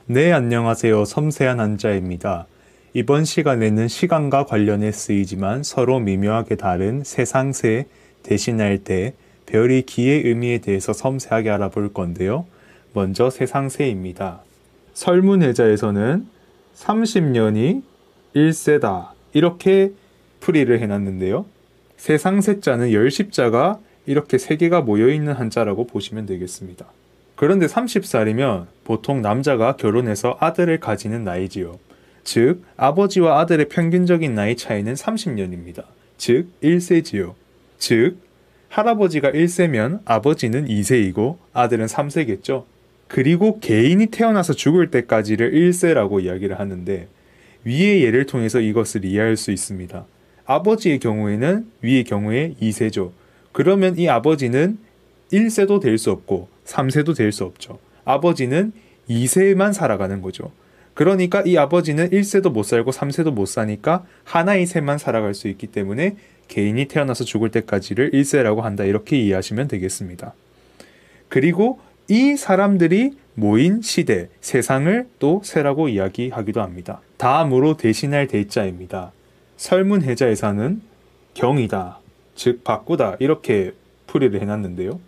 네, 안녕하세요. 섬세한 한자입니다. 이번 시간에는 시간과 관련해 쓰이지만 서로 미묘하게 다른 세상세, 대신할 때, 별이 기의 의미에 대해서 섬세하게 알아볼 건데요. 먼저 세상세입니다. 설문해자에서는 30년이 1세다 이렇게 풀이를 해놨는데요. 세상세자는 열십자가 이렇게 세 개가 모여있는 한자라고 보시면 되겠습니다. 그런데 30살이면 보통 남자가 결혼해서 아들을 가지는 나이지요. 즉, 아버지와 아들의 평균적인 나이 차이는 30년입니다. 즉, 1세지요. 즉, 할아버지가 1세면 아버지는 2세이고 아들은 3세겠죠. 그리고 개인이 태어나서 죽을 때까지를 1세라고 이야기를 하는데 위의 예를 통해서 이것을 이해할 수 있습니다. 아버지의 경우에는 위의 경우에 2세죠. 그러면 이 아버지는 1세도 될 수 없고 3세도 될 수 없죠. 아버지는 2세만 살아가는 거죠. 그러니까 이 아버지는 1세도 못 살고 3세도 못 사니까 하나의 세만 살아갈 수 있기 때문에 개인이 태어나서 죽을 때까지를 1세라고 한다. 이렇게 이해하시면 되겠습니다. 그리고 이 사람들이 모인 시대, 세상을 또 세라고 이야기하기도 합니다. 다음으로 대신할 대자입니다. 설문해자에서는 경이다, 즉 바꾸다 이렇게 풀이를 해놨는데요.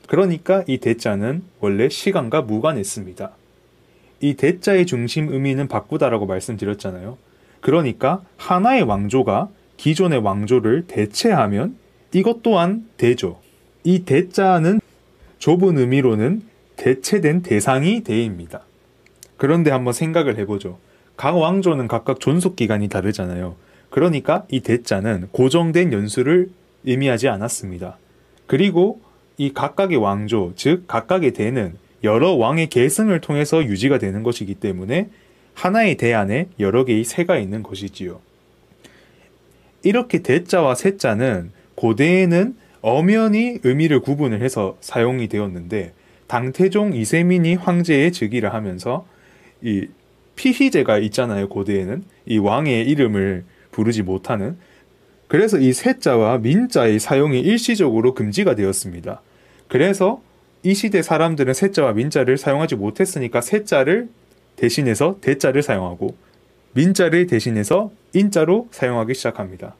그러니까 이 대자는 원래 시간과 무관했습니다. 이 대자의 중심 의미는 바꾸다라고 말씀드렸잖아요. 그러니까 하나의 왕조가 기존의 왕조를 대체하면 이것 또한 대죠. 이 대자는 좁은 의미로는 대체된 대상이 대입니다. 그런데 한번 생각을 해보죠. 각 왕조는 각각 존속기간이 다르잖아요. 그러니까 이 대자는 고정된 연수를 의미하지 않았습니다. 그리고 이 각각의 왕조, 즉 각각의 대는 여러 왕의 계승을 통해서 유지가 되는 것이기 때문에 하나의 대 안에 여러 개의 세가 있는 것이지요. 이렇게 대자와 세자는 고대에는 엄연히 의미를 구분을 해서 사용이 되었는데 당태종 이세민이 황제의 즉위를 하면서 이 피희제가 있잖아요. 고대에는 이 왕의 이름을 부르지 못하는, 그래서 이 세자와 민자의 사용이 일시적으로 금지가 되었습니다. 그래서 이 시대 사람들은 세자와 민자를 사용하지 못했으니까 세자를 대신해서 대자를 사용하고 민자를 대신해서 인자로 사용하기 시작합니다.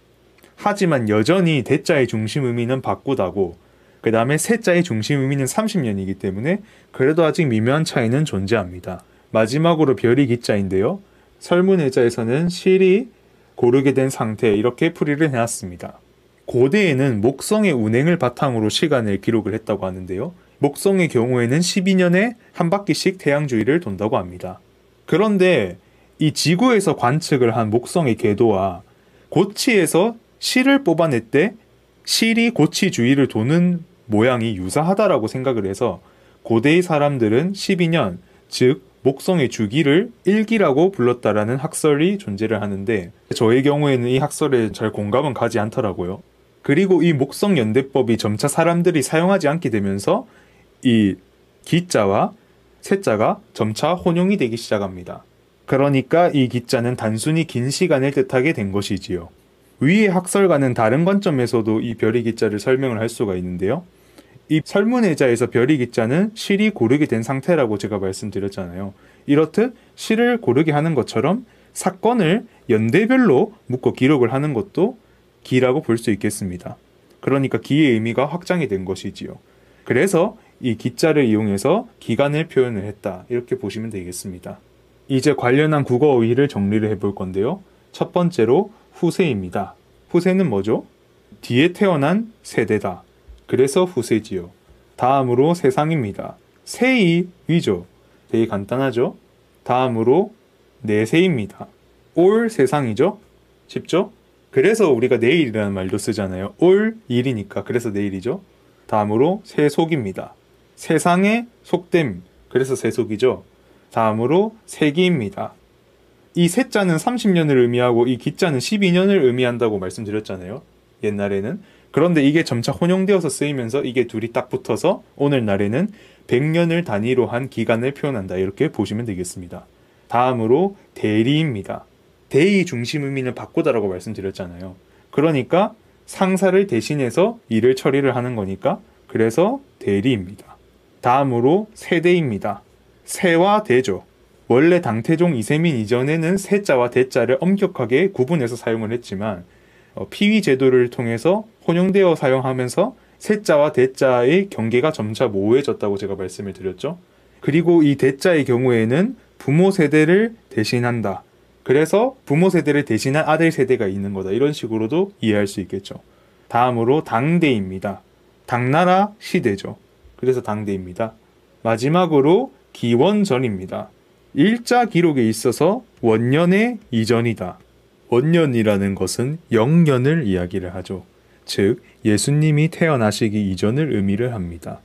하지만 여전히 대자의 중심 의미는 바꾸다고, 그 다음에 세자의 중심 의미는 30년이기 때문에 그래도 아직 미묘한 차이는 존재합니다. 마지막으로 별이 기자인데요. 설문해자에서는 실이 고르게 된 상태 이렇게 풀이를 해놨습니다. 고대에는 목성의 운행을 바탕으로 시간을 기록을 했다고 하는데요. 목성의 경우에는 12년에 한 바퀴씩 태양 주위를 돈다고 합니다. 그런데 이 지구에서 관측을 한 목성의 궤도와 고치에서 실을 뽑아낼 때 실이 고치 주위를 도는 모양이 유사하다라고 생각을 해서 고대의 사람들은 12년, 즉 목성의 주기를 일기라고 불렀다라는 학설이 존재를 하는데 저의 경우에는 이 학설에 잘 공감은 가지 않더라고요. 그리고 이 목성연대법이 점차 사람들이 사용하지 않게 되면서 이 기자와 세자가 점차 혼용이 되기 시작합니다. 그러니까 이 기자는 단순히 긴 시간을 뜻하게 된 것이지요. 위의 학설과는 다른 관점에서도 이 별이 기자를 설명을 할 수가 있는데요. 이 설문해자에서 별이 기자는 실이 고르게 된 상태라고 제가 말씀드렸잖아요. 이렇듯 실을 고르게 하는 것처럼 사건을 연대별로 묶어 기록을 하는 것도 기라고 볼 수 있겠습니다. 그러니까 기의 의미가 확장이 된 것이지요. 그래서 이 기자를 이용해서 기간을 표현을 했다. 이렇게 보시면 되겠습니다. 이제 관련한 국어 어휘를 정리를 해볼 건데요. 첫 번째로 후세입니다. 후세는 뭐죠? 뒤에 태어난 세대다. 그래서 후세지요. 다음으로 세상입니다. 세이 위죠. 되게 간단하죠? 다음으로 내세입니다. 올 세상이죠? 쉽죠? 그래서 우리가 내일이라는 말도 쓰잖아요. 올 일이니까 그래서 내일이죠. 다음으로 세속입니다. 세상의 속됨, 그래서 세속이죠. 다음으로 세기입니다. 이 세자는 30년을 의미하고 이 기자는 12년을 의미한다고 말씀드렸잖아요. 옛날에는. 그런데 이게 점차 혼용되어서 쓰이면서 이게 둘이 딱 붙어서 오늘날에는 100년을 단위로 한 기간을 표현한다. 이렇게 보시면 되겠습니다. 다음으로 대리입니다. 대의 중심 의미는 바꾸다라고 말씀드렸잖아요. 그러니까 상사를 대신해서 일을 처리를 하는 거니까 그래서 대리입니다. 다음으로 세대입니다. 세와 대죠. 원래 당태종 이세민 이전에는 세자와 대자를 엄격하게 구분해서 사용을 했지만 피위 제도를 통해서 혼용되어 사용하면서 세자와 대자의 경계가 점차 모호해졌다고 제가 말씀을 드렸죠. 그리고 이 대자의 경우에는 부모 세대를 대신한다. 그래서 부모 세대를 대신한 아들 세대가 있는 거다. 이런 식으로도 이해할 수 있겠죠. 다음으로 당대입니다. 당나라 시대죠. 그래서 당대입니다. 마지막으로 기원전입니다. 일자 기록에 있어서 원년의 이전이다. 원년이라는 것은 영년을 이야기를 하죠. 즉 예수님이 태어나시기 이전을 의미를 합니다.